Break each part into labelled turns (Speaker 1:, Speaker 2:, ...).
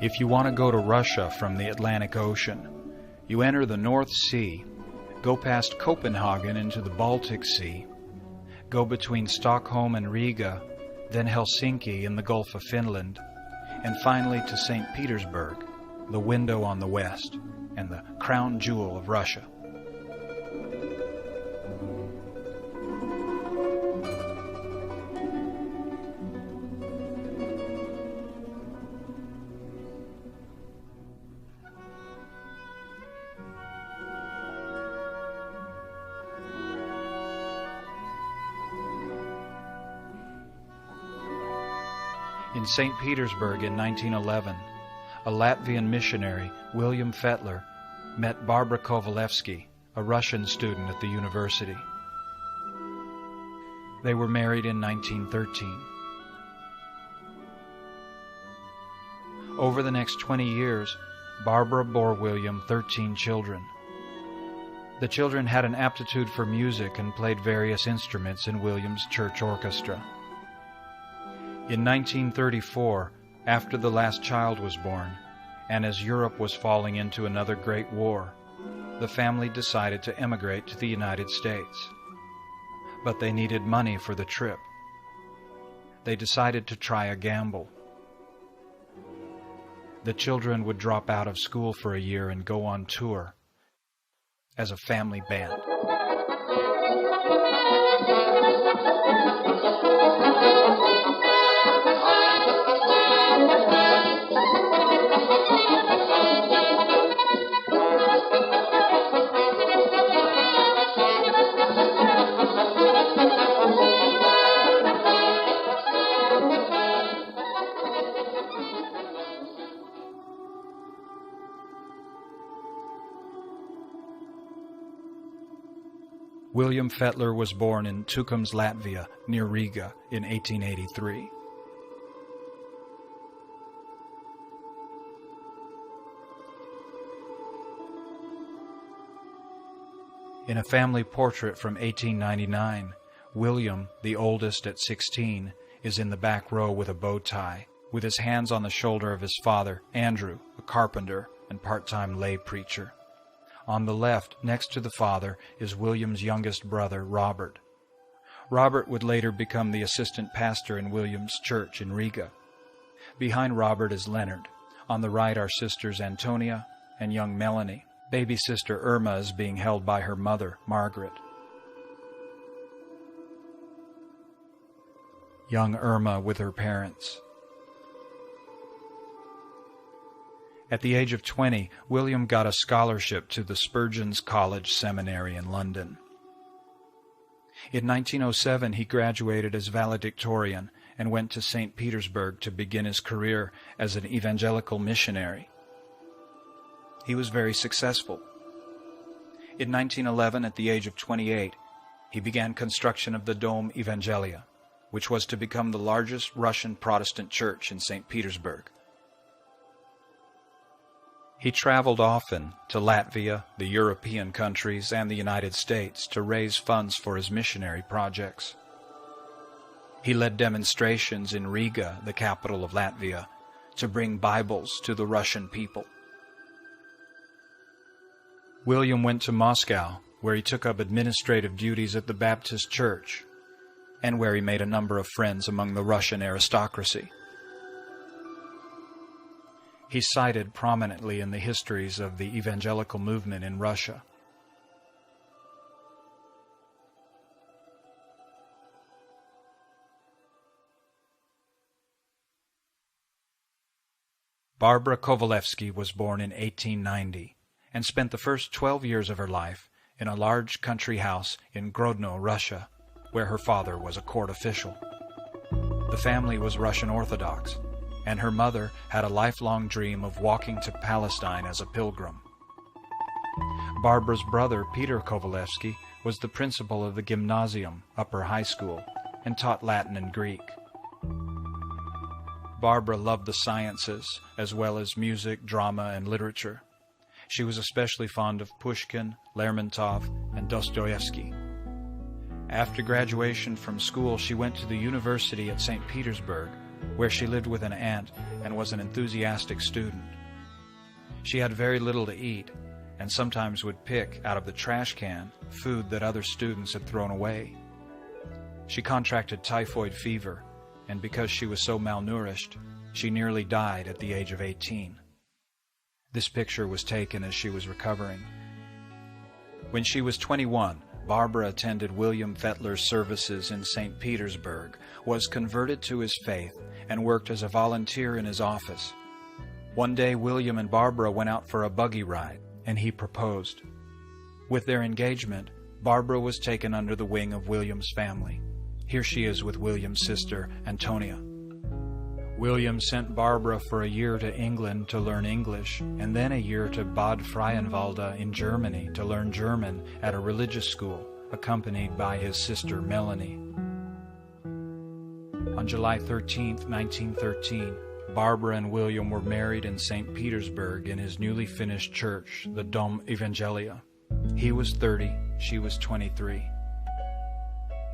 Speaker 1: If you want to go to Russia from the Atlantic Ocean, you enter the North Sea, go past Copenhagen into the Baltic Sea, go between Stockholm and Riga, then Helsinki in the Gulf of Finland, and finally to St. Petersburg, the window on the west and the crown jewel of Russia. In St. Petersburg in 1911, a Latvian missionary, William Fetler, met Barbara Kovalevsky, a Russian student at the university. They were married in 1913. Over the next 20 years, Barbara bore William 13 children. The children had an aptitude for music and played various instruments in William's church orchestra. In 1934, after the last child was born, and as Europe was falling into another great war, the family decided to emigrate to the United States. But they needed money for the trip. They decided to try a gamble. The children would drop out of school for a year and go on tour as a family band. William Fetler was born in Tukums, Latvia, near Riga, in 1883. In a family portrait from 1899, William, the oldest at 16, is in the back row with a bow tie, with his hands on the shoulder of his father, Andrew, a carpenter and part-time lay preacher. On the left, next to the father, is William's youngest brother, Robert. Robert would later become the assistant pastor in William's church in Riga. Behind Robert is Leonard. On the right are sisters Antonia and young Melanie. Baby sister Irma is being held by her mother, Margaret. Young Irma with her parents. At the age of 20, William got a scholarship to the Spurgeon's College Seminary in London. In 1907, he graduated as valedictorian and went to St. Petersburg to begin his career as an evangelical missionary. He was very successful. In 1911, at the age of 28, he began construction of the Doma Evangelica, which was to become the largest Russian Protestant church in St. Petersburg. He traveled often to Latvia, the European countries, and the United States to raise funds for his missionary projects. He led demonstrations in Riga, the capital of Latvia, to bring Bibles to the Russian people. William went to Moscow, where he took up administrative duties at the Baptist Church, and where he made a number of friends among the Russian aristocracy. He's cited prominently in the histories of the evangelical movement in Russia. Barbara Kovalevsky was born in 1890 and spent the first 12 years of her life in a large country house in Grodno, Russia, where her father was a court official. The family was Russian Orthodox, and her mother had a lifelong dream of walking to Palestine as a pilgrim. Barbara's brother, Peter Kovalevsky, was the principal of the Gymnasium, upper high school, and taught Latin and Greek. Barbara loved the sciences, as well as music, drama, and literature. She was especially fond of Pushkin, Lermontov, and Dostoevsky. After graduation from school, she went to the university at St. Petersburg, where she lived with an aunt and was an enthusiastic student. She had very little to eat, and sometimes would pick out of the trash can food that other students had thrown away. She contracted typhoid fever, and because she was so malnourished, she nearly died at the age of 18. This picture was taken as she was recovering. When she was 21, Barbara attended William Fetler's services in St. Petersburg, was converted to his faith, and worked as a volunteer in his office. One day, William and Barbara went out for a buggy ride, and he proposed. With their engagement, Barbara was taken under the wing of William's family. Here she is with William's sister, Antonia. William sent Barbara for a year to England to learn English, and then a year to Bad Freienwalde in Germany to learn German at a religious school, accompanied by his sister Melanie. On July 13, 1913, Barbara and William were married in St. Petersburg in his newly finished church, the Dom Evangeliya. He was 30, she was 23.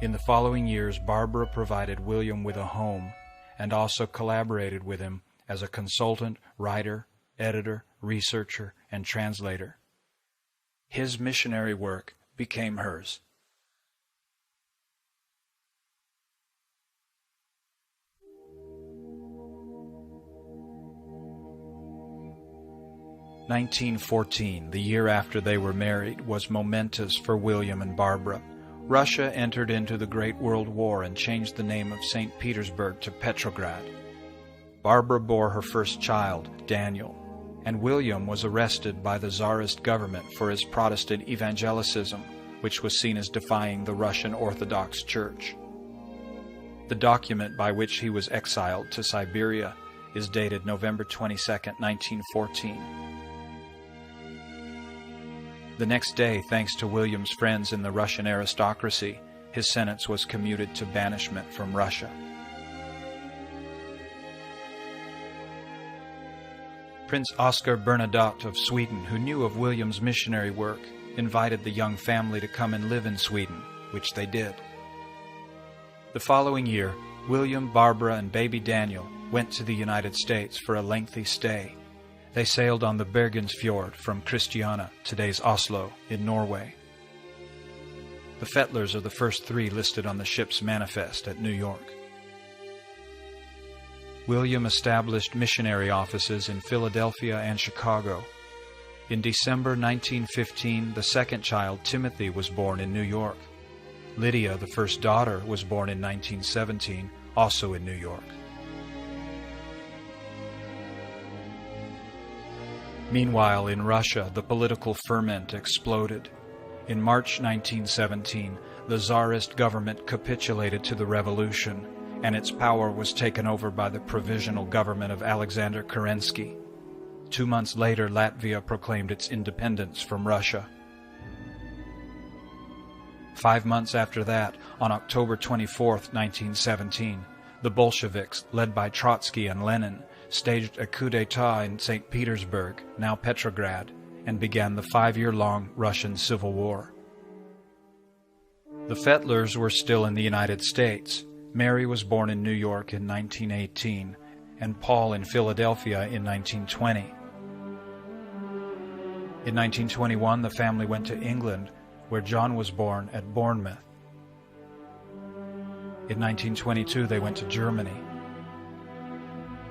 Speaker 1: In the following years, Barbara provided William with a home and also collaborated with him as a consultant, writer, editor, researcher, and translator. His missionary work became hers. "1914, the year after they were married, was momentous for William and Barbara. Russia entered into the Great World War and changed the name of St. Petersburg to Petrograd. Barbara bore her first child, Daniel, and William was arrested by the Tsarist government for his Protestant evangelicism, which was seen as defying the Russian Orthodox Church. The document by which he was exiled to Siberia is dated November 22, 1914. The next day, thanks to William's friends in the Russian aristocracy, his sentence was commuted to banishment from Russia. Prince Oscar Bernadotte of Sweden, who knew of William's missionary work, invited the young family to come and live in Sweden, which they did. The following year, William, Barbara, and baby Daniel went to the United States for a lengthy stay. They sailed on the Bergensfjord from Christiania, today's Oslo, in Norway. The Fetlers are the first three listed on the ship's manifest at New York. William established missionary offices in Philadelphia and Chicago. In December 1915, the second child, Timothy, was born in New York. Lydia, the first daughter, was born in 1917, also in New York. Meanwhile, in Russia, the political ferment exploded. In March 1917, the Tsarist government capitulated to the revolution, and its power was taken over by the provisional government of Alexander Kerensky. 2 months later, Latvia proclaimed its independence from Russia. 5 months after that, on October 24, 1917, the Bolsheviks, led by Trotsky and Lenin, staged a coup d'etat in St. Petersburg, now Petrograd, and began the 5-year-long Russian Civil War. The Fetlers were still in the United States. Mary was born in New York in 1918, and Paul in Philadelphia in 1920. In 1921, the family went to England, where John was born at Bournemouth. In 1922, they went to Germany.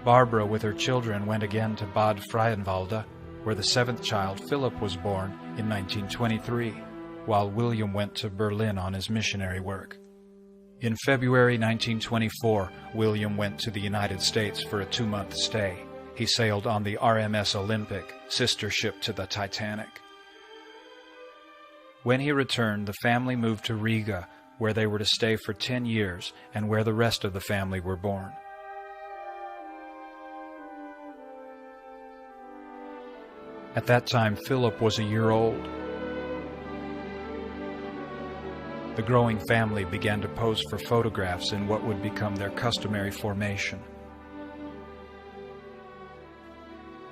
Speaker 1: Barbara, with her children, went again to Bad Freienwalde, where the seventh child, Philip, was born in 1923, while William went to Berlin on his missionary work. In February 1924, William went to the United States for a 2-month stay. He sailed on the RMS Olympic, sister ship to the Titanic. When he returned, the family moved to Riga, where they were to stay for 10 years and where the rest of the family were born. At that time, Philip was a year old. The growing family began to pose for photographs in what would become their customary formation.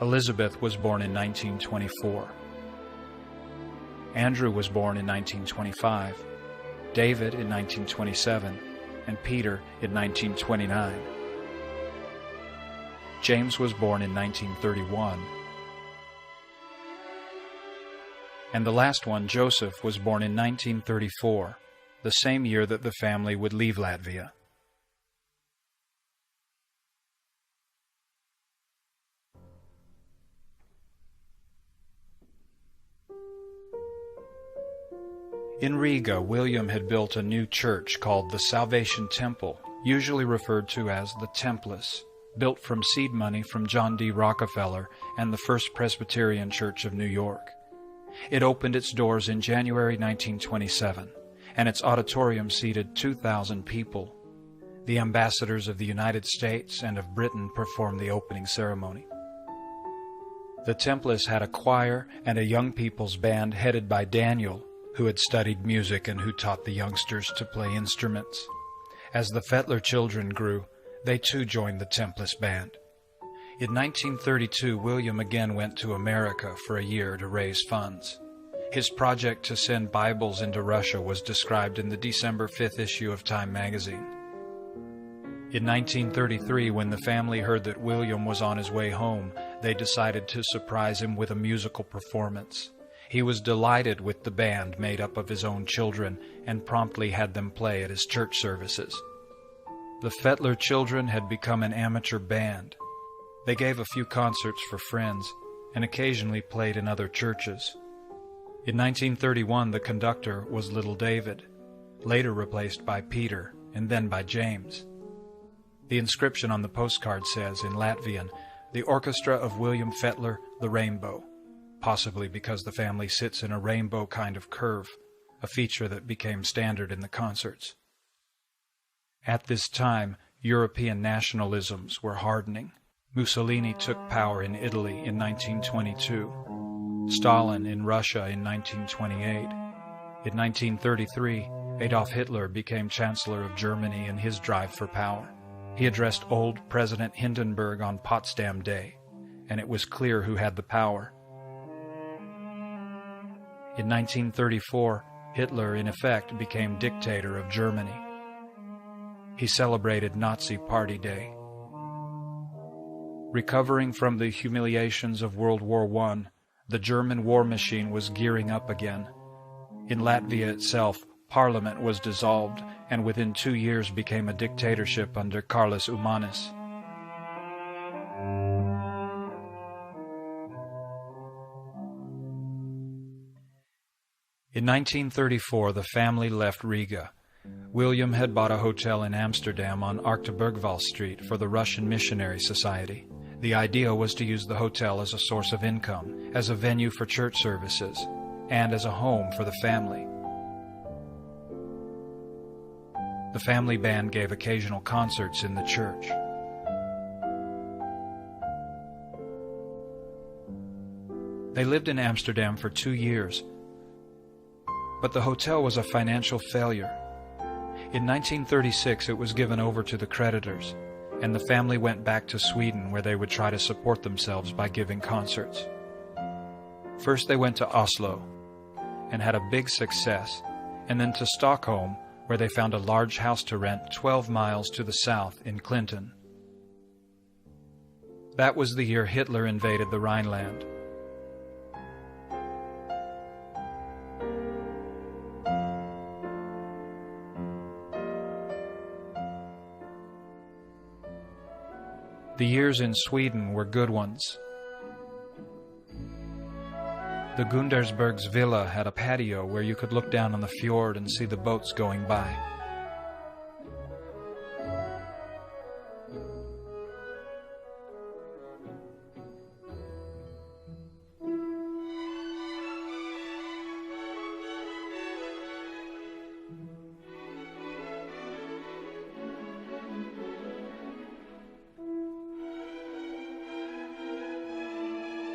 Speaker 1: Elizabeth was born in 1924. Andrew was born in 1925, David in 1927, and Peter in 1929. James was born in 1931. And the last one, Joseph, was born in 1934, the same year that the family would leave Latvia. In Riga, William had built a new church called the Salvation Temple, usually referred to as the Templars, built from seed money from John D. Rockefeller and the First Presbyterian Church of New York. It opened its doors in January 1927, and its auditorium seated 2,000 people. The ambassadors of the United States and of Britain performed the opening ceremony. The Templars had a choir and a young people's band headed by Daniel, who had studied music and who taught the youngsters to play instruments. As the Fetler children grew, they too joined the Templars band. In 1932, William again went to America for a year to raise funds. His project to send Bibles into Russia was described in the December 5th issue of Time magazine. In 1933, when the family heard that William was on his way home, they decided to surprise him with a musical performance. He was delighted with the band made up of his own children and promptly had them play at his church services. The Fetler children had become an amateur band. They gave a few concerts for friends and occasionally played in other churches. In 1931, the conductor was little David, later replaced by Peter and then by James. The inscription on the postcard says, in Latvian, "The Orchestra of William Fetler, the Rainbow," possibly because the family sits in a rainbow kind of curve, a feature that became standard in the concerts. At this time, European nationalisms were hardening. Mussolini took power in Italy in 1922, Stalin in Russia in 1928. In 1933, Adolf Hitler became Chancellor of Germany in his drive for power. He addressed old President Hindenburg on Potsdam Day, and it was clear who had the power. In 1934, Hitler, in effect, became dictator of Germany. He celebrated Nazi Party Day. Recovering from the humiliations of World War I, the German war machine was gearing up again. In Latvia itself, Parliament was dissolved and within 2 years became a dictatorship under Karlis Umanis. In 1934, the family left Riga. William had bought a hotel in Amsterdam on Arctebergval Street for the Russian Missionary Society. The idea was to use the hotel as a source of income, as a venue for church services, and as a home for the family. The family band gave occasional concerts in the church. They lived in Amsterdam for 2 years, but the hotel was a financial failure. In 1936, it was given over to the creditors, and the family went back to Sweden, where they would try to support themselves by giving concerts. First they went to Oslo, and had a big success, and then to Stockholm, where they found a large house to rent 12 miles to the south in Clinton. That was the year Hitler invaded the Rhineland. The years in Sweden were good ones. The Gundersbergs villa had a patio where you could look down on the fjord and see the boats going by.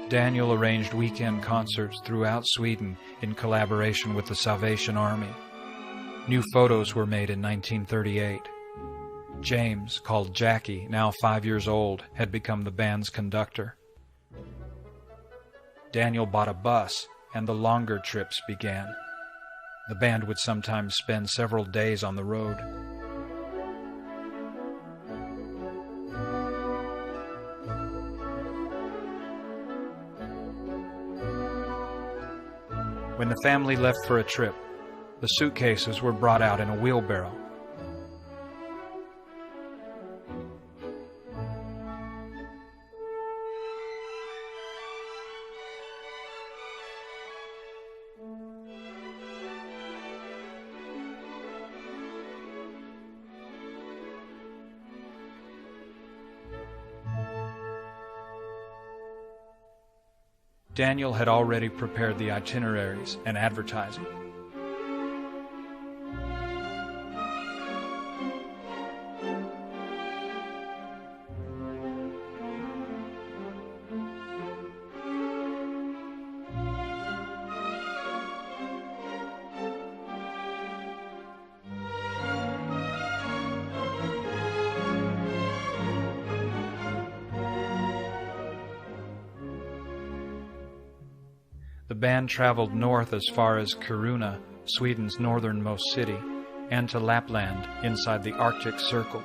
Speaker 1: Daniel arranged weekend concerts throughout Sweden in collaboration with the Salvation Army. New photos were made in 1938. James, called Jackie, now 5 years old, had become the band's conductor. Daniel bought a bus, and the longer trips began. The band would sometimes spend several days on the road. When the family left for a trip, the suitcases were brought out in a wheelbarrow. Daniel had already prepared the itineraries and advertising. The band traveled north as far as Kiruna, Sweden's northernmost city, and to Lapland inside the Arctic Circle.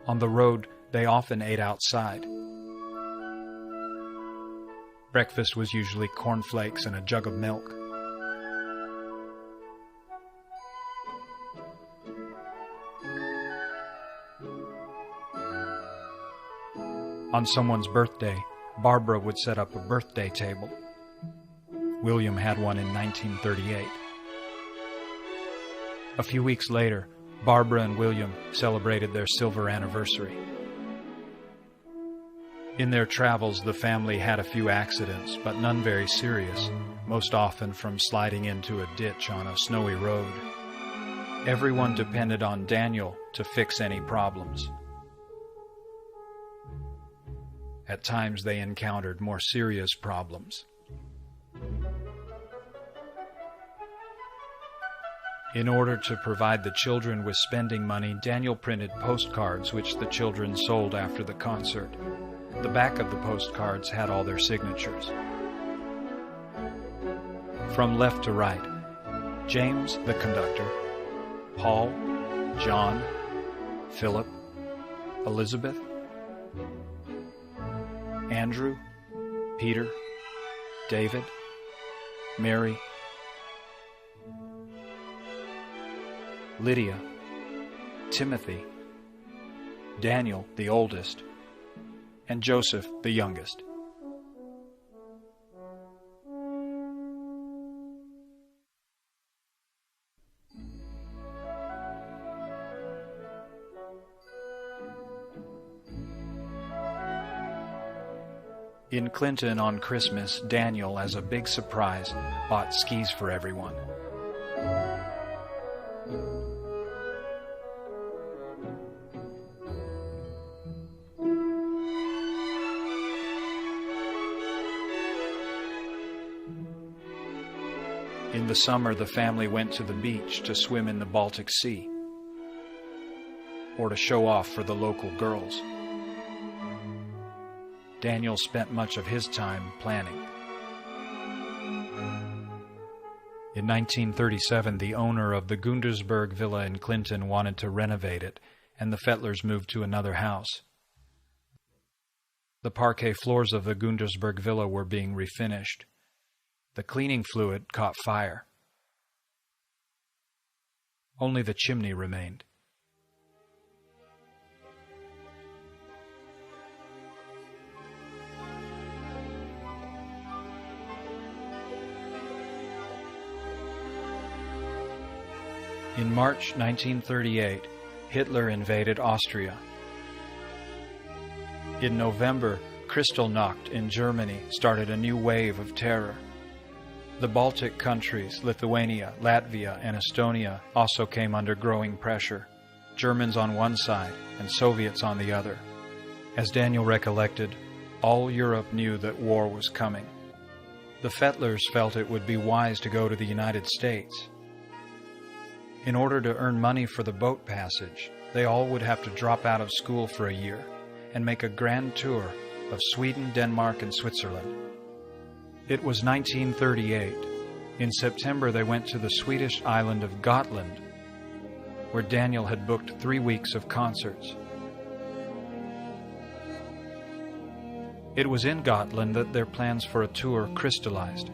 Speaker 1: On the road, they often ate outside. Breakfast was usually cornflakes and a jug of milk. On someone's birthday, Barbara would set up a birthday table. William had one in 1938. A few weeks later, Barbara and William celebrated their silver anniversary. In their travels, the family had a few accidents, but none very serious, most often from sliding into a ditch on a snowy road. Everyone depended on Daniel to fix any problems. At times, they encountered more serious problems. In order to provide the children with spending money, Daniel printed postcards which the children sold after the concert. The back of the postcards had all their signatures. From left to right, James, the conductor, Paul, John, Philip, Elizabeth, Andrew, Peter, David, Mary, Lydia, Timothy, Daniel, the oldest, and Joseph, the youngest. In Clinton on Christmas, Daniel, as a big surprise, bought skis for everyone. In the summer, the family went to the beach to swim in the Baltic Sea, or to show off for the local girls. Daniel spent much of his time planning. In 1937, the owner of the Gundersberg Villa in Clinton wanted to renovate it, and the Fetlers moved to another house. The parquet floors of the Gundersberg Villa were being refinished. The cleaning fluid caught fire. Only the chimney remained. In March 1938, Hitler invaded Austria. In November, Kristallnacht in Germany started a new wave of terror. The Baltic countries, Lithuania, Latvia, and Estonia, also came under growing pressure, Germans on one side and Soviets on the other. As Daniel recollected, all Europe knew that war was coming. The Fetlers felt it would be wise to go to the United States. In order to earn money for the boat passage, they all would have to drop out of school for a year and make a grand tour of Sweden, Denmark, and Switzerland. It was 1938. In September, they went to the Swedish island of Gotland, where Daniel had booked 3 weeks of concerts. It was in Gotland that their plans for a tour crystallized.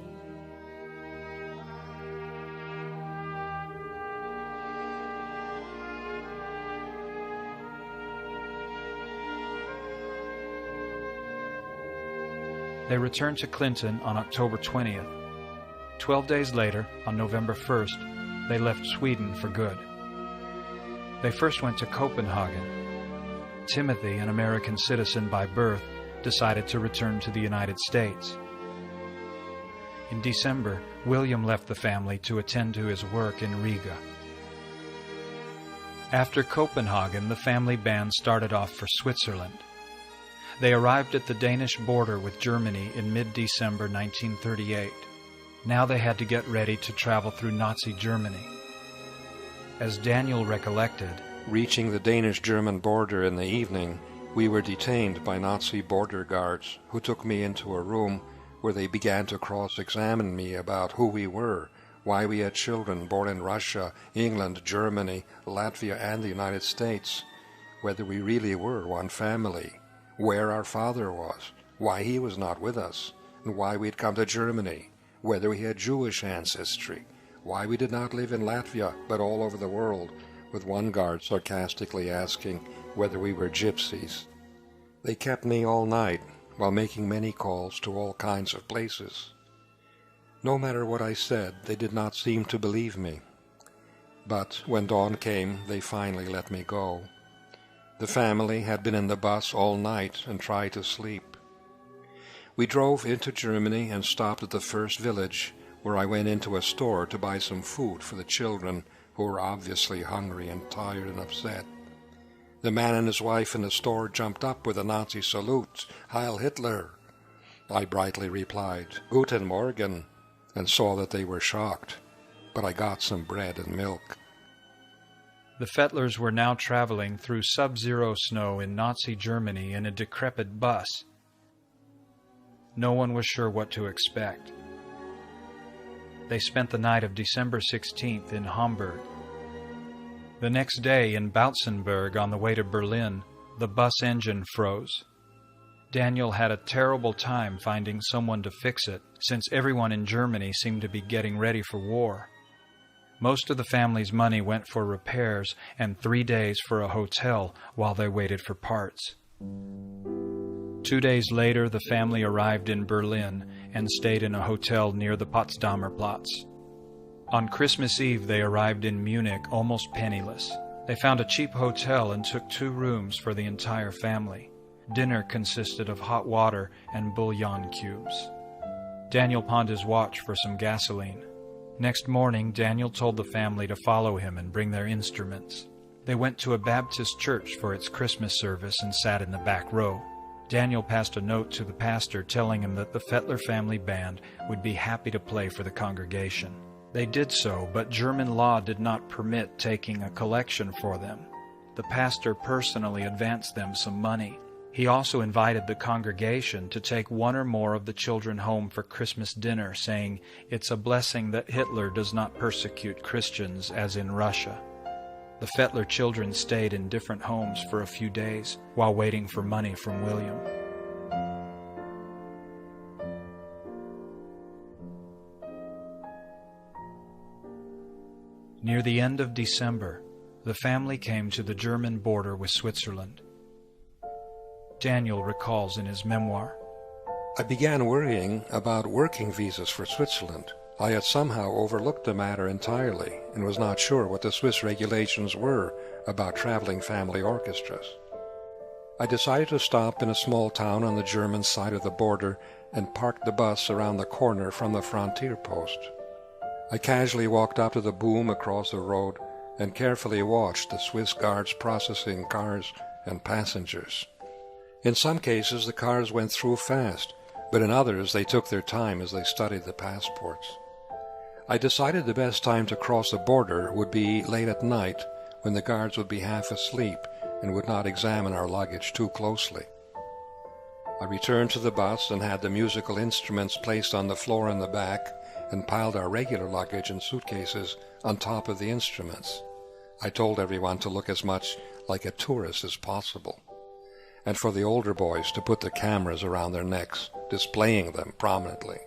Speaker 1: They returned to Clinton on October 20th. 12 days later, on November 1st, they left Sweden for good. They first went to Copenhagen. Timothy, an American citizen by birth, decided to return to the United States. In December, William left the family to attend to his work in Riga. After Copenhagen, the family band started off for Switzerland. They arrived at the Danish border with Germany in mid-December 1938. Now they had to get ready to travel through Nazi Germany. As Daniel recollected,
Speaker 2: reaching the Danish-German border in the evening, we were detained by Nazi border guards who took me into a room where they began to cross-examine me about who we were, why we had children born in Russia, England, Germany, Latvia, and the United States, whether we really were one family, where our father was, why he was not with us, and why we'd come to Germany, whether we had Jewish ancestry, why we did not live in Latvia but all over the world, with one guard sarcastically asking whether we were gypsies. They kept me all night while making many calls to all kinds of places. No matter what I said, they did not seem to believe me. But when dawn came, they finally let me go. The family had been in the bus all night and tried to sleep. We drove into Germany and stopped at the first village, where I went into a store to buy some food for the children, who were obviously hungry and tired and upset. The man and his wife in the store jumped up with a Nazi salute, Heil Hitler! I brightly replied, Guten Morgen, and saw that they were shocked, but I got some bread and milk.
Speaker 1: The Fetlers were now traveling through sub-zero snow in Nazi Germany in a decrepit bus. No one was sure what to expect. They spent the night of December 16th in Hamburg. The next day in Bautzenberg on the way to Berlin, the bus engine froze. Daniel had a terrible time finding someone to fix it, since everyone in Germany seemed to be getting ready for war. Most of the family's money went for repairs and 3 days for a hotel while they waited for parts. 2 days later, the family arrived in Berlin and stayed in a hotel near the Potsdamer Platz. On Christmas Eve, they arrived in Munich almost penniless. They found a cheap hotel and took 2 rooms for the entire family. Dinner consisted of hot water and bouillon cubes. Daniel pawned his watch for some gasoline. Next morning, Daniel told the family to follow him and bring their instruments. They went to a Baptist church for its Christmas service and sat in the back row. Daniel passed a note to the pastor telling him that the Fetler family band would be happy to play for the congregation. They did so, but German law did not permit taking a collection for them. The pastor personally advanced them some money. He also invited the congregation to take 1 or more of the children home for Christmas dinner, saying, "It's a blessing that Hitler does not persecute Christians as in Russia." The Fetler children stayed in different homes for a few days while waiting for money from William. Near the end of December, the family came to the German border with Switzerland. Daniel recalls in his memoir,
Speaker 2: I began worrying about working visas for Switzerland. I had somehow overlooked the matter entirely and was not sure what the Swiss regulations were about traveling family orchestras. I decided to stop in a small town on the German side of the border and parked the bus around the corner from the frontier post. I casually walked up to the boom across the road and carefully watched the Swiss guards processing cars and passengers. In some cases, the cars went through fast, but in others they took their time as they studied the passports. I decided the best time to cross the border would be late at night, when the guards would be half asleep and would not examine our luggage too closely. I returned to the bus and had the musical instruments placed on the floor in the back and piled our regular luggage and suitcases on top of the instruments. I told everyone to look as much like a tourist as possible, and for the older boys to put the cameras around their necks, displaying them prominently.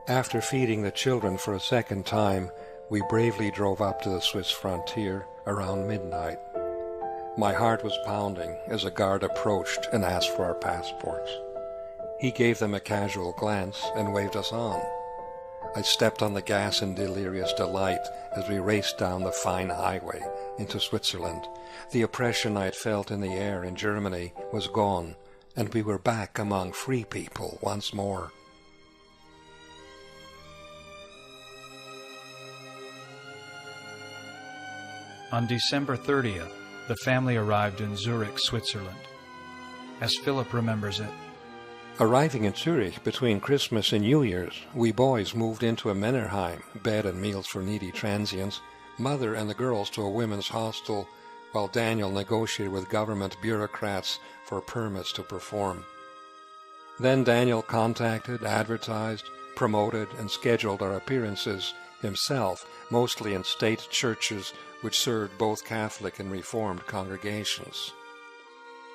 Speaker 2: After feeding the children for a second time, we bravely drove up to the Swiss frontier around midnight. My heart was pounding as a guard approached and asked for our passports. He gave them a casual glance and waved us on. I stepped on the gas in delirious delight as we raced down the fine highway into Switzerland. The oppression I had felt in the air in Germany was gone, and we were back among free people once more.
Speaker 1: On December 30th, the family arrived in Zurich, Switzerland. As Philip remembers it,
Speaker 2: arriving in Zurich between Christmas and New Year's, we boys moved into a Männerheim, bed and meals for needy transients, mother and the girls to a women's hostel, while Daniel negotiated with government bureaucrats for permits to perform. Then Daniel contacted, advertised, promoted, and scheduled our appearances himself, mostly in state churches which served both Catholic and Reformed congregations.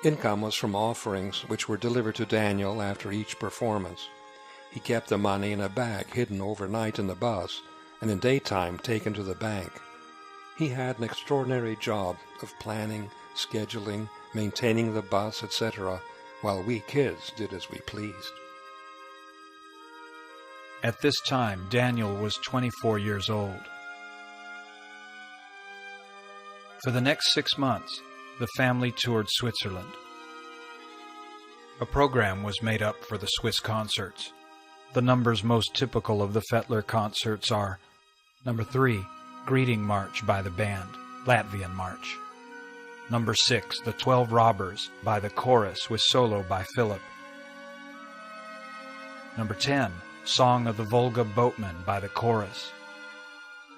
Speaker 2: Income was from offerings which were delivered to Daniel after each performance. He kept the money in a bag hidden overnight in the bus and in daytime taken to the bank. He had an extraordinary job of planning, scheduling, maintaining the bus, etc., while we kids did as we pleased.
Speaker 1: At this time, Daniel was 24 years old. For the next 6 months, the family toured Switzerland. A program was made up for the Swiss concerts. The numbers most typical of the Fetler concerts are: number 3, Greeting March by the band, Latvian March. Number 6, The 12 Robbers by the chorus with solo by Philip. Number 10, Song of the Volga Boatman by the chorus.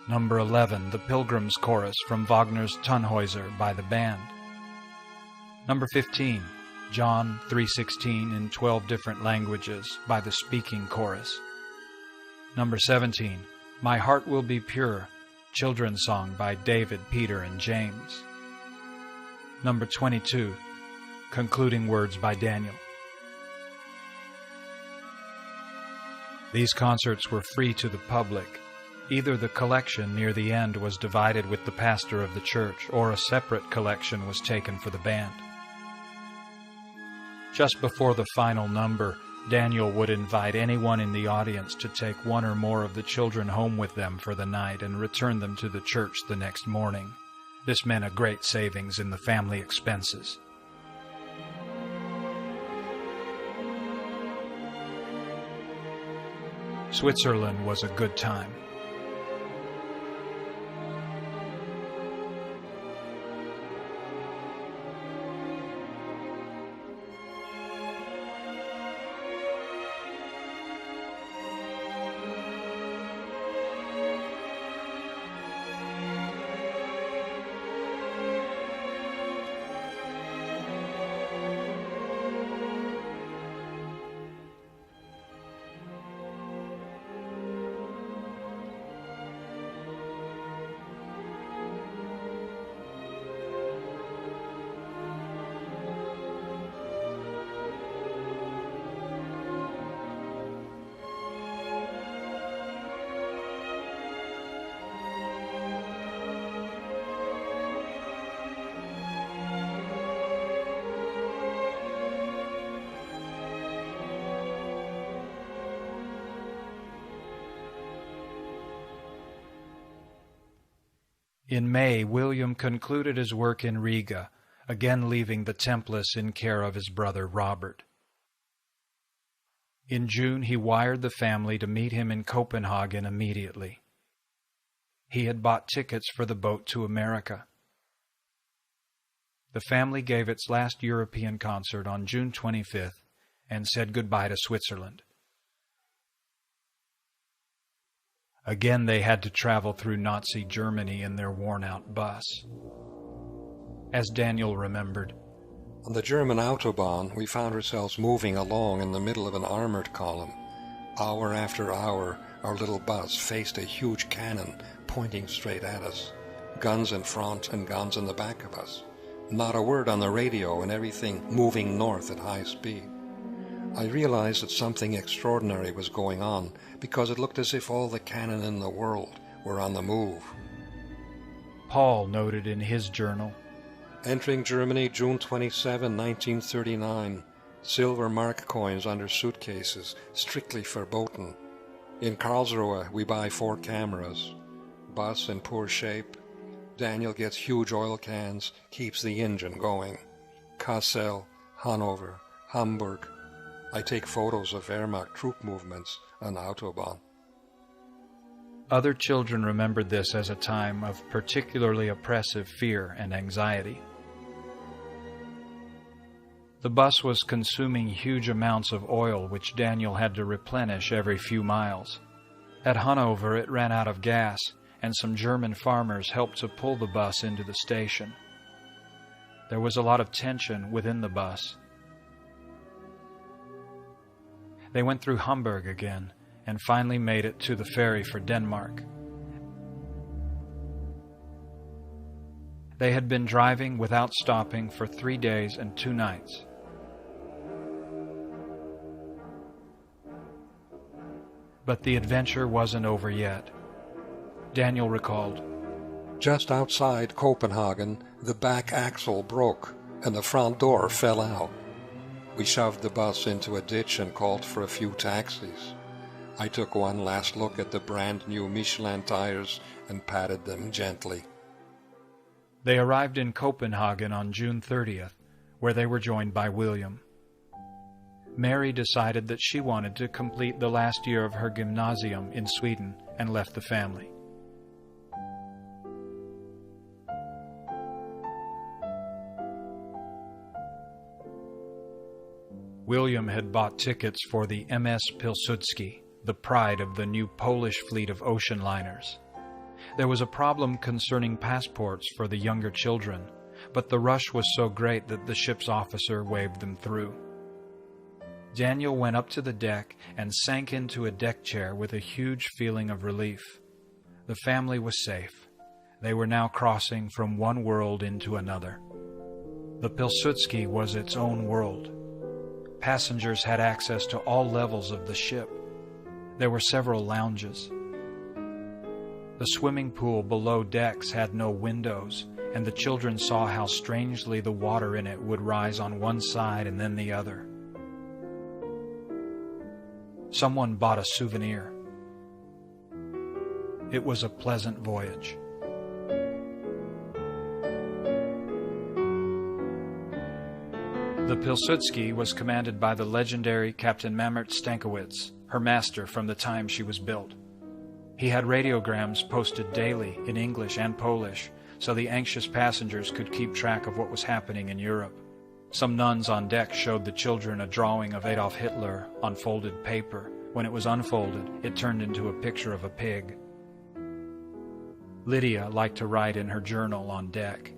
Speaker 1: Number 11, The Pilgrim's Chorus from Wagner's Tannhäuser by the band. Number 15, John 3:16 in 12 different languages by the speaking chorus. Number 17, My Heart Will Be Pure, children's song by David, Peter, and James. Number 22, Concluding Words by Daniel. These concerts were free to the public. Either the collection near the end was divided with the pastor of the church, or a separate collection was taken for the band. Just before the final number, Daniel would invite anyone in the audience to take one or more of the children home with them for the night and return them to the church the next morning. This meant a great savings in the family expenses. Switzerland was a good time. In May, William concluded his work in Riga, again leaving the Templars in care of his brother Robert. In June, he wired the family to meet him in Copenhagen immediately. He had bought tickets for the boat to America. The family gave its last European concert on June 25th and said goodbye to Switzerland. Again they had to travel through Nazi Germany in their worn-out bus. As Daniel remembered,
Speaker 2: on the German Autobahn, we found ourselves moving along in the middle of an armored column. Hour after hour, our little bus faced a huge cannon pointing straight at us. Guns in front and guns in the back of us. Not a word on the radio and everything moving north at high speed. I realized that something extraordinary was going on because it looked as if all the cannon in the world were on the move.
Speaker 1: Paul noted in his journal,
Speaker 2: entering Germany June 27, 1939, silver mark coins under suitcases, strictly verboten. In Karlsruhe we buy 4 cameras. Bus in poor shape. Daniel gets huge oil cans, keeps the engine going. Kassel, Hanover, Hamburg. I take photos of Wehrmacht troop movements on Autobahn.
Speaker 1: Other children remembered this as a time of particularly oppressive fear and anxiety. The bus was consuming huge amounts of oil which Daniel had to replenish every few miles. At Hanover it ran out of gas, and some German farmers helped to pull the bus into the station. There was a lot of tension within the bus. They went through Hamburg again, and finally made it to the ferry for Denmark. They had been driving without stopping for 3 days and 2 nights. But the adventure wasn't over yet. Daniel recalled,
Speaker 2: just outside Copenhagen, the back axle broke and the front door fell out. We shoved the bus into a ditch and called for a few taxis. I took one last look at the brand new Michelin tires and patted them gently.
Speaker 1: They arrived in Copenhagen on June 30th, where they were joined by William. Mary decided that she wanted to complete the last year of her gymnasium in Sweden and left the family. William had bought tickets for the MS Pilsudski, the pride of the new Polish fleet of ocean liners. There was a problem concerning passports for the younger children, but the rush was so great that the ship's officer waved them through. Daniel went up to the deck and sank into a deck chair with a huge feeling of relief. The family was safe. They were now crossing from one world into another. The Pilsudski was its own world. Passengers had access to all levels of the ship. There were several lounges. The swimming pool below decks had no windows, and the children saw how strangely the water in it would rise on one side and then the other. Someone bought a souvenir. It was a pleasant voyage. The Pilsudski was commanded by the legendary Captain Mamert Stankiewicz, her master from the time she was built. He had radiograms posted daily in English and Polish, so the anxious passengers could keep track of what was happening in Europe. Some nuns on deck showed the children a drawing of Adolf Hitler on folded paper. When it was unfolded, it turned into a picture of a pig. Lydia liked to write in her journal on deck.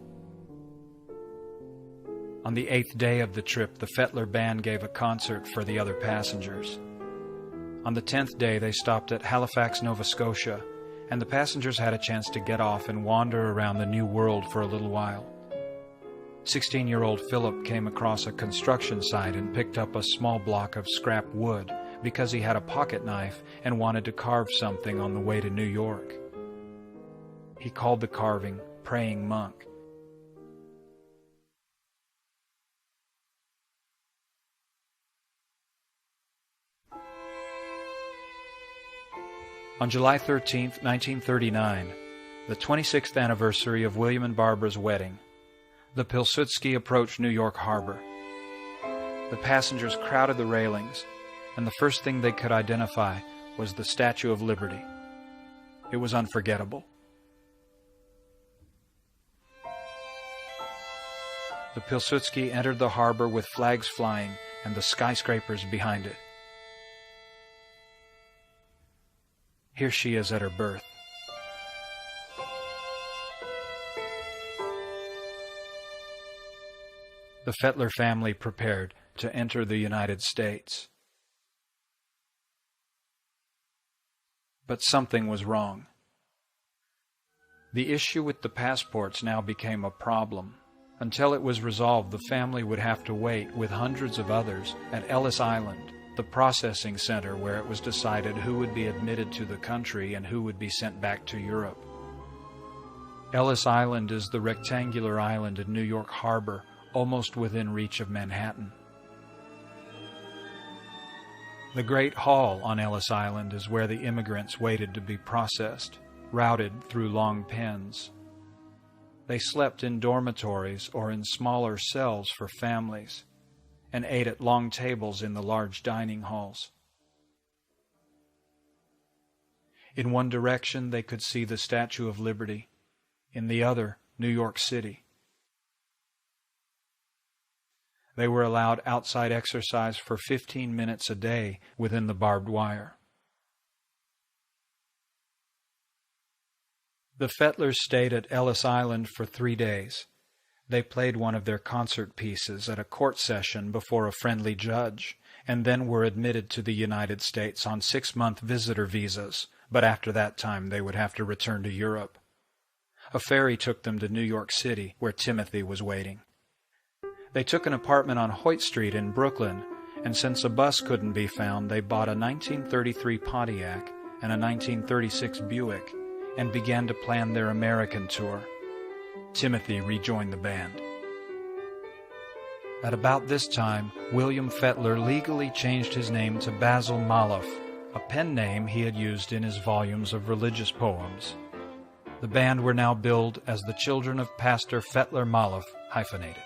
Speaker 1: On the 8th day of the trip, the Fetler band gave a concert for the other passengers. On the 10th day, they stopped at Halifax, Nova Scotia, and the passengers had a chance to get off and wander around the new world for a little while. 16-year-old Philip came across a construction site and picked up a small block of scrap wood because he had a pocket knife and wanted to carve something on the way to New York. He called the carving Praying Monk. On July 13, 1939, the 26th anniversary of William and Barbara's wedding, the Pilsudski approached New York Harbor. The passengers crowded the railings, and the first thing they could identify was the Statue of Liberty. It was unforgettable. The Pilsudski entered the harbor with flags flying and the skyscrapers behind it. Here she is at her birth. The Fetler family prepared to enter the United States. But something was wrong. The issue with the passports now became a problem. Until it was resolved, the family would have to wait with hundreds of others at Ellis Island, the processing center where it was decided who would be admitted to the country and who would be sent back to Europe. Ellis Island is the rectangular island in New York Harbor, almost within reach of Manhattan. The Great Hall on Ellis Island is where the immigrants waited to be processed, routed through long pens. They slept in dormitories or in smaller cells for families, and ate at long tables in the large dining halls. In one direction they could see the Statue of Liberty, in the other, New York City. They were allowed outside exercise for 15 minutes a day within the barbed wire. The Fetlers stayed at Ellis Island for 3 days. They played one of their concert pieces at a court session before a friendly judge, and then were admitted to the United States on 6-month visitor visas, but after that time they would have to return to Europe. A ferry took them to New York City, where Timothy was waiting. They took an apartment on Hoyt Street in Brooklyn, and since a bus couldn't be found, they bought a 1933 Pontiac and a 1936 Buick and began to plan their American tour. Timothy rejoined the band. At about this time, William Fetler legally changed his name to Basil Malov, a pen name he had used in his volumes of religious poems. The band were now billed as the Children of Pastor Fetler-Malov, hyphenated.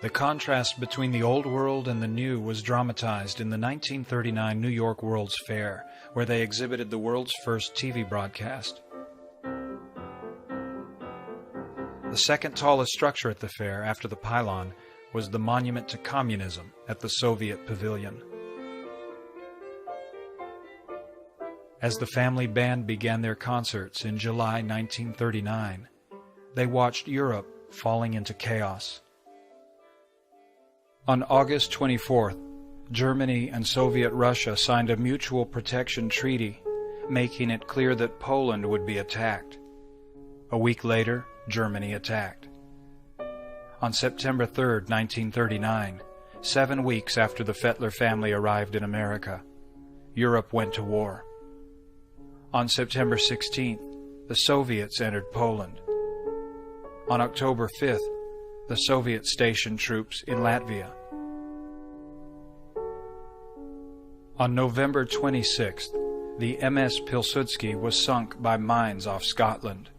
Speaker 1: The contrast between the old world and the new was dramatized in the 1939 New York World's Fair, where they exhibited the world's first TV broadcast. The second tallest structure at the fair, after the pylon, was the Monument to Communism at the Soviet Pavilion. As the family band began their concerts in July 1939, they watched Europe falling into chaos. On August 24th, Germany and Soviet Russia signed a mutual protection treaty, making it clear that Poland would be attacked. A week later, Germany attacked. On September 3rd, 1939, 7 weeks after the Fetler family arrived in America, Europe went to war. On September 16th, the Soviets entered Poland. On October 5th, the Soviets stationed troops in Latvia. On November 26th, the MS Pilsudski was sunk by mines off Scotland.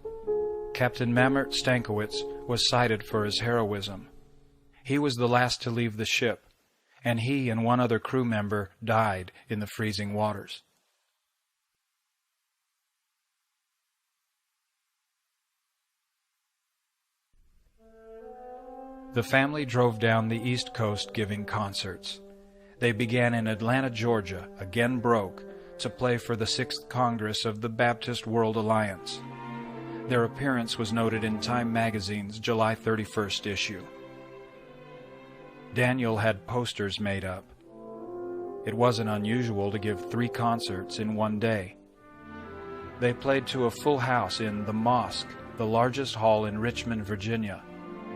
Speaker 1: Captain Mamert Stankiewicz was cited for his heroism. He was the last to leave the ship, and he and one other crew member died in the freezing waters. The family drove down the East Coast giving concerts. They began in Atlanta, Georgia, again broke, to play for the 6th Congress of the Baptist World Alliance. Their appearance was noted in Time magazine's July 31st issue. Daniel had posters made up. It wasn't unusual to give 3 concerts in one day. They played to a full house in the Mosque, the largest hall in Richmond, Virginia.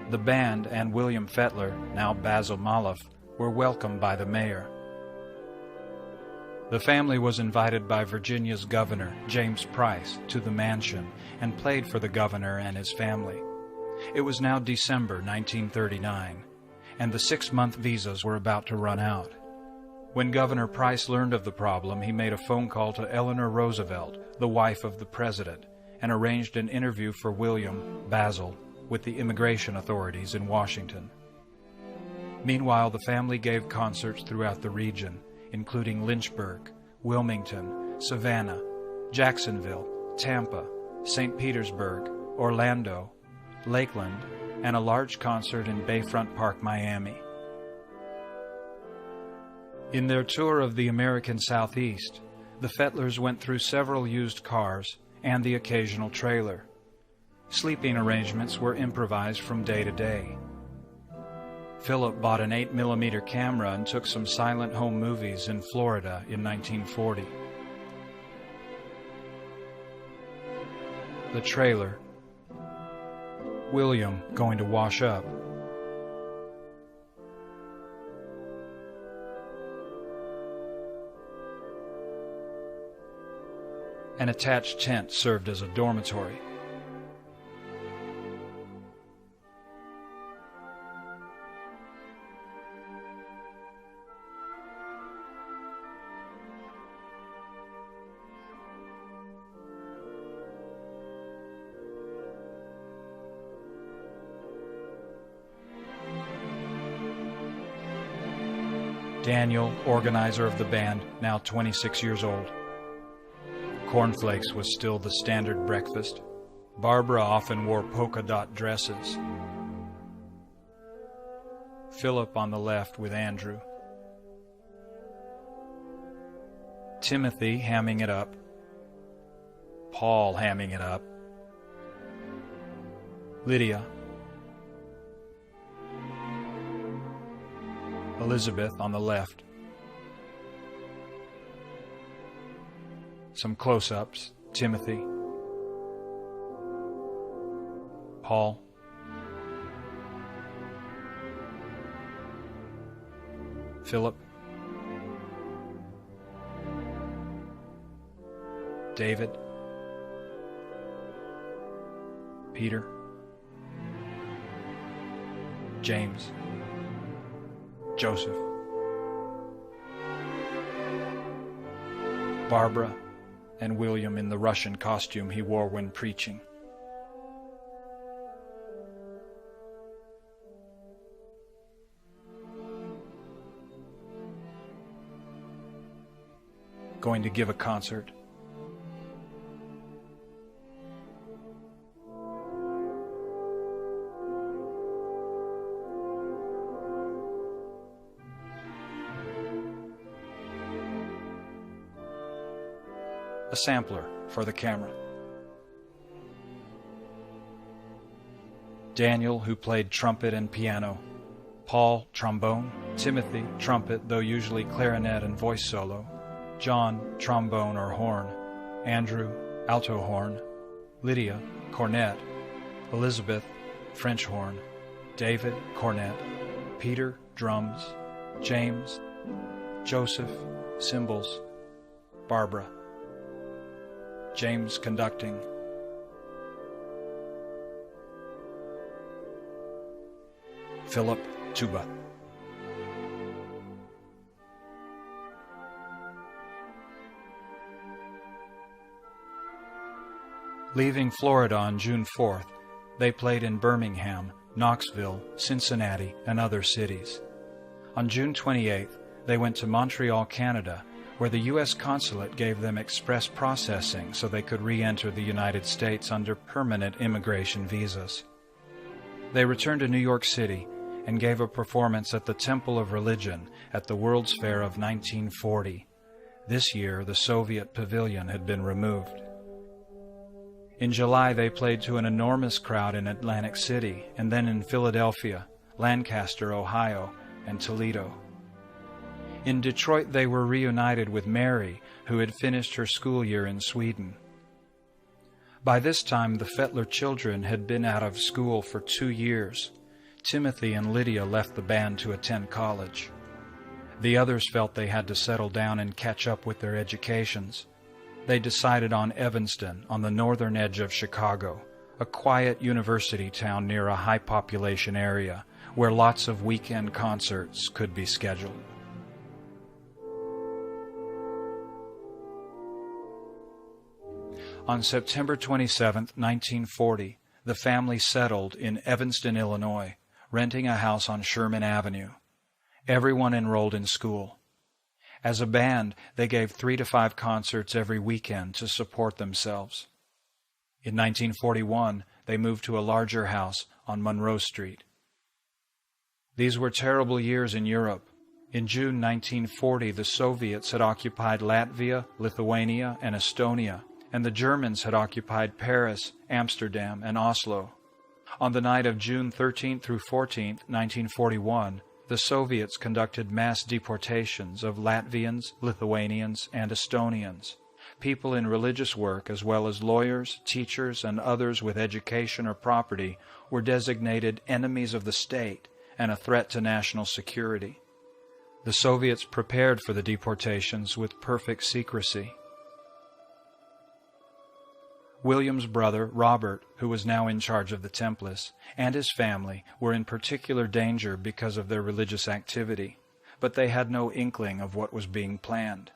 Speaker 1: The band and William Fetler, now Basil Malov, were welcomed by the mayor. The family was invited by Virginia's governor, James Price, to the mansion and played for the governor and his family. It was now December 1939, and the 6-month visas were about to run out. When Governor Price learned of the problem, he made a phone call to Eleanor Roosevelt, the wife of the president, and arranged an interview for William, Basil, with the immigration authorities in Washington. Meanwhile, the family gave concerts throughout the region, including Lynchburg, Wilmington, Savannah, Jacksonville, Tampa, St. Petersburg, Orlando, Lakeland, and a large concert in Bayfront Park, Miami. In their tour of the American Southeast, the Fetlers went through several used cars and the occasional trailer. Sleeping arrangements were improvised from day to day. Philip bought an 8mm camera and took some silent home movies in Florida in 1940. The trailer. William going to wash up. An attached tent served as a dormitory. Daniel, organizer of the band, now 26 years old. Cornflakes was still the standard breakfast. Barbara often wore polka dot dresses. Philip on the left with Andrew. Timothy hamming it up. Paul hamming it up. Lydia. Elizabeth on the left. Some close-ups. Timothy. Paul. Philip. David. Peter. James. Joseph. Barbara and William in the Russian costume he wore when preaching. Going to give a concert. A sampler for the camera. Daniel, who played trumpet and piano. Paul, trombone. Timothy, trumpet, though usually clarinet and voice solo. John, trombone or horn. Andrew, alto horn. Lydia, cornet. Elizabeth, French horn. David, cornet. Peter, drums. James, Joseph, cymbals. Barbara. James conducting. Philip, tuba. Leaving Florida on June 4th, they played in Birmingham, Knoxville, Cincinnati, and other cities. On June 28th, they went to Montreal, Canada, where the U.S. consulate gave them express processing so they could re-enter the United States under permanent immigration visas. They returned to New York City and gave a performance at the Temple of Religion at the World's Fair of 1940. This year, the Soviet pavilion had been removed. In July, they played to an enormous crowd in Atlantic City and then in Philadelphia, Lancaster, Ohio, and Toledo. In Detroit, they were reunited with Mary, who had finished her school year in Sweden. By this time, the Fetler children had been out of school for 2 years. Timothy and Lydia left the band to attend college. The others felt they had to settle down and catch up with their educations. They decided on Evanston, on the northern edge of Chicago, a quiet university town near a high-population area where lots of weekend concerts could be scheduled. On September 27, 1940, the family settled in Evanston, Illinois, renting a house on Sherman Avenue. Everyone enrolled in school. As a band, they gave 3 to 5 concerts every weekend to support themselves. In 1941, they moved to a larger house on Monroe Street. These were terrible years in Europe. In June 1940, the Soviets had occupied Latvia, Lithuania, and Estonia, and the Germans had occupied Paris, Amsterdam, and Oslo. On the night of June 13th through 14th, 1941, the Soviets conducted mass deportations of Latvians, Lithuanians, and Estonians. People in religious work, as well as lawyers, teachers, and others with education or property, were designated enemies of the state and a threat to national security. The Soviets prepared for the deportations with perfect secrecy. William's brother, Robert, who was now in charge of the Templars, and his family were in particular danger because of their religious activity, but they had no inkling of what was being planned.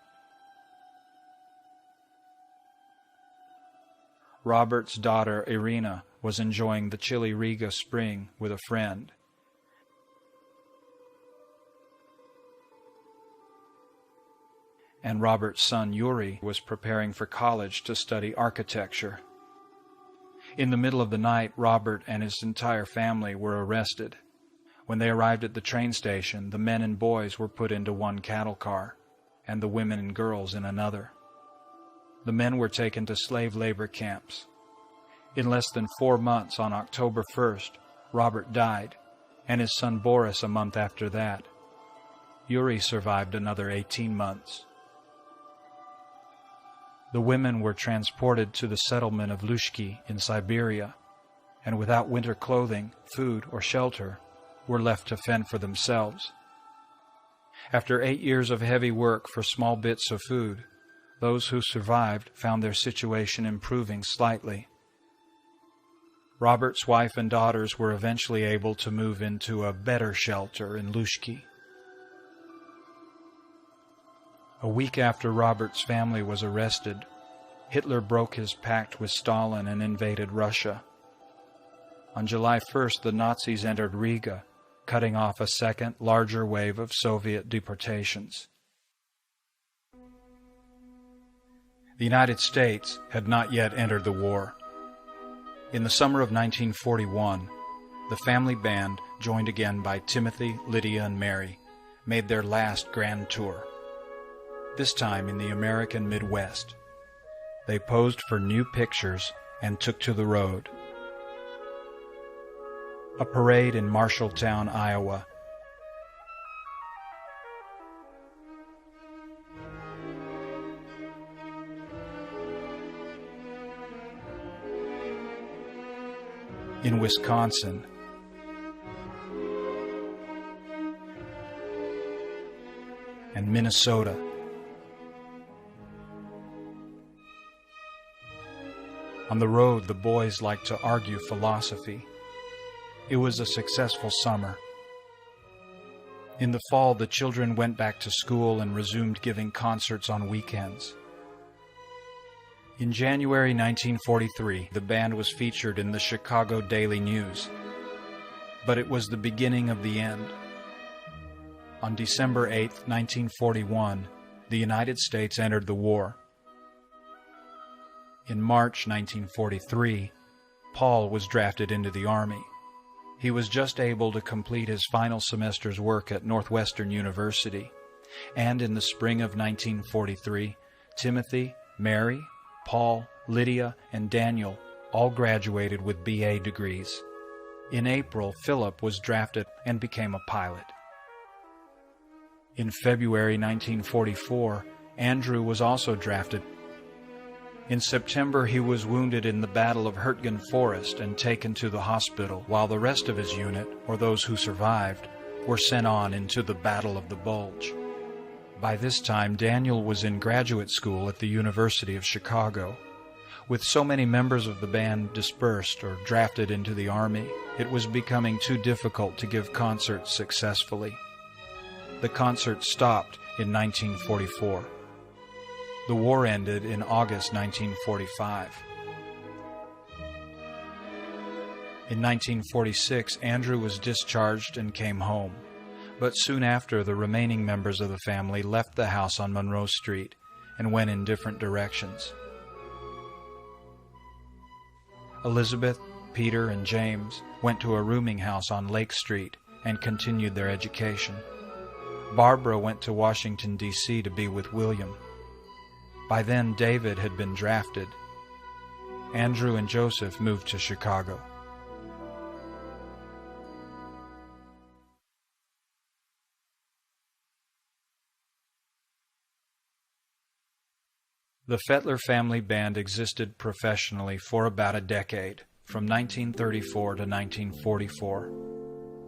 Speaker 1: Robert's daughter, Irina, was enjoying the chilly Riga spring with a friend. And Robert's son Yuri was preparing for college to study architecture. In the middle of the night, Robert and his entire family were arrested. When they arrived at the train station, the men and boys were put into one cattle car, and the women and girls in another. The men were taken to slave labor camps. In less than 4 months, on October 1st, Robert died, and his son Boris a month after that. Yuri survived another 18 months. The women were transported to the settlement of Lushki in Siberia, and without winter clothing, food, or shelter, were left to fend for themselves. After 8 years of heavy work for small bits of food, those who survived found their situation improving slightly. Robert's wife and daughters were eventually able to move into a better shelter in Lushki. A week after Robert's family was arrested, Hitler broke his pact with Stalin and invaded Russia. On July 1st, the Nazis entered Riga, cutting off a second, larger wave of Soviet deportations. The United States had not yet entered the war. In the summer of 1941, the family band, joined again by Timothy, Lydia, and Mary, made their last grand tour. This time in the American Midwest. They posed for new pictures and took to the road. A parade in Marshalltown, Iowa. In Wisconsin. And Minnesota. On the road, the boys liked to argue philosophy. It was a successful summer. In the fall, the children went back to school and resumed giving concerts on weekends. In January 1943, the band was featured in the Chicago Daily News. But it was the beginning of the end. On December 8, 1941, the United States entered the war. In March 1943, Paul was drafted into the Army. He was just able to complete his final semester's work at Northwestern University. And in the spring of 1943, Timothy, Mary, Paul, Lydia, and Daniel all graduated with BA degrees. In April, Philip was drafted and became a pilot. In February 1944, Andrew was also drafted. In September, he was wounded in the Battle of Hurtgen Forest and taken to the hospital, while the rest of his unit, or those who survived, were sent on into the Battle of the Bulge. By this time, Daniel was in graduate school at the University of Chicago. With so many members of the band dispersed or drafted into the Army, it was becoming too difficult to give concerts successfully. The concerts stopped in 1944. The war ended in August 1945. In 1946, Andrew was discharged and came home. But soon after, the remaining members of the family left the house on Monroe Street and went in different directions. Elizabeth, Peter, and James went to a rooming house on Lake Street and continued their education. Barbara went to Washington, D.C. to be with William. By then, David had been drafted. Andrew and Joseph moved to Chicago. The Fetler family band existed professionally for about a decade, from 1934 to 1944.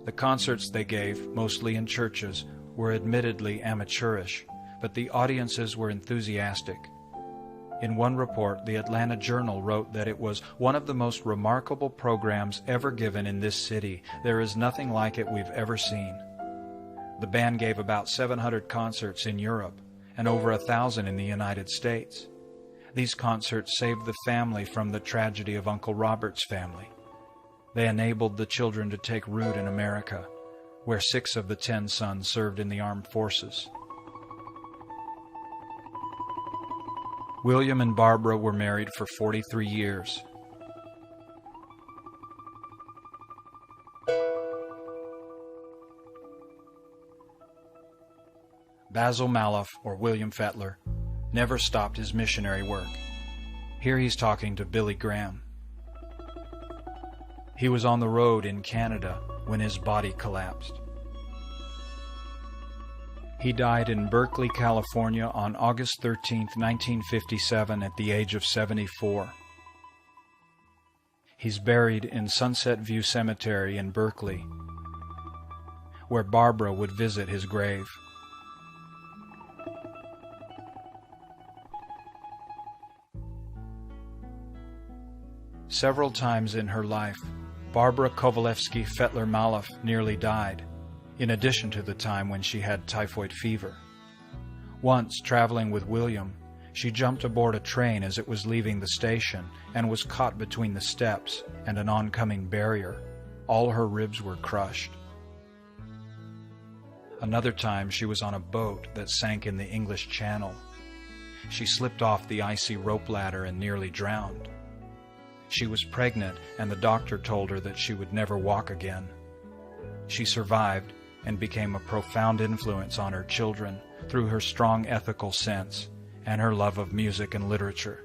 Speaker 1: The concerts they gave, mostly in churches, were admittedly amateurish, but the audiences were enthusiastic. In one report, the Atlanta Journal wrote that it was one of the most remarkable programs ever given in this city. There is nothing like it we've ever seen. The band gave about 700 concerts in Europe and over 1,000 in the United States. These concerts saved the family from the tragedy of Uncle Robert's family. They enabled the children to take root in America, where 6 of the 10 sons served in the armed forces. William and Barbara were married for 43 years. Basil Maloff, or William Fetler, never stopped his missionary work. Here he's talking to Billy Graham. He was on the road in Canada when his body collapsed. He died in Berkeley, California on August 13, 1957 at the age of 74. He's buried in Sunset View Cemetery in Berkeley, where Barbara would visit his grave. Several times in her life, Barbara Kovalevsky Fetler-Malov nearly died, in addition to the time when she had typhoid fever. Once, traveling with William, she jumped aboard a train as it was leaving the station and was caught between the steps and an oncoming barrier. All her ribs were crushed. Another time, she was on a boat that sank in the English Channel. She slipped off the icy rope ladder and nearly drowned. She was pregnant, and the doctor told her that she would never walk again. She survived and became a profound influence on her children through her strong ethical sense and her love of music and literature.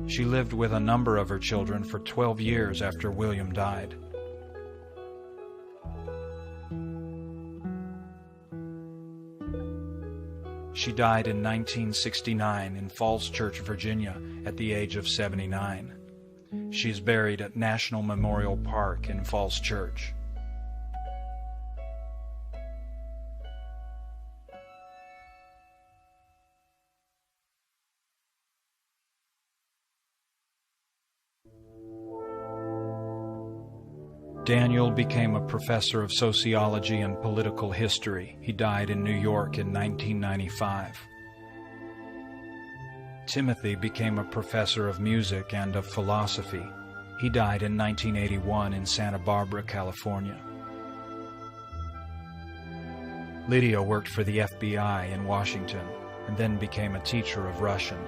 Speaker 1: She lived with a number of her children for 12 years after William died. She died in 1969 in Falls Church, Virginia, at the age of 79. She is buried at National Memorial Park in Falls Church. Daniel became a professor of sociology and political history. He died in New York in 1995. Timothy became a professor of music and of philosophy. He died in 1981 in Santa Barbara, California. Lydia worked for the FBI in Washington and then became a teacher of Russian.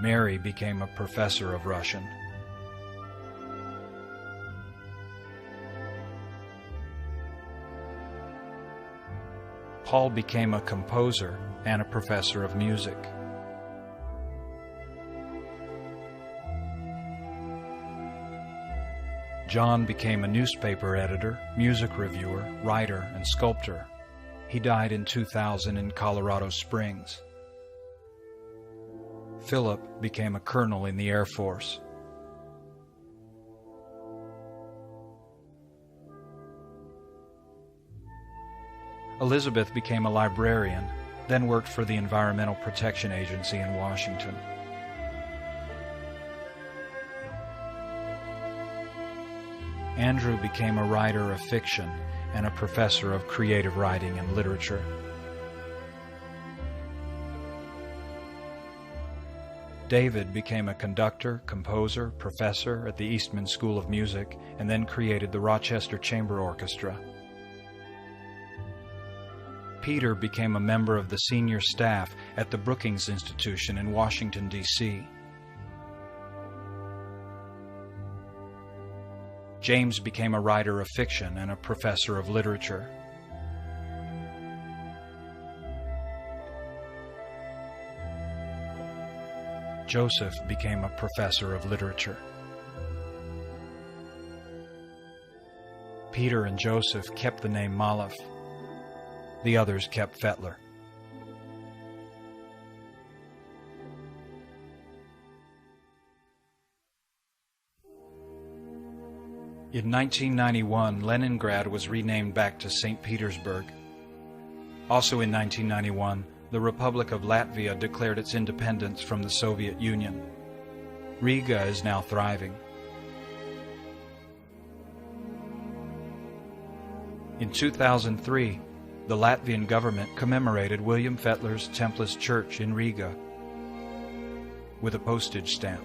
Speaker 1: Mary became a professor of Russian. Paul became a composer and a professor of music. John became a newspaper editor, music reviewer, writer, and sculptor. He died in 2000 in Colorado Springs. Philip became a colonel in the Air Force. Elizabeth became a librarian, then worked for the Environmental Protection Agency in Washington. Andrew became a writer of fiction and a professor of creative writing and literature. David became a conductor, composer, professor at the Eastman School of Music, and then created the Rochester Chamber Orchestra. Peter became a member of the senior staff at the Brookings Institution in Washington, D.C. James became a writer of fiction and a professor of literature. Joseph became a professor of literature. Peter and Joseph kept the name Malov. The others kept Fetler. In 1991, Leningrad was renamed back to St. Petersburg. Also in 1991, the Republic of Latvia declared its independence from the Soviet Union. Riga is now thriving. In 2003, the Latvian government commemorated William Fetler's Templist Church in Riga with a postage stamp.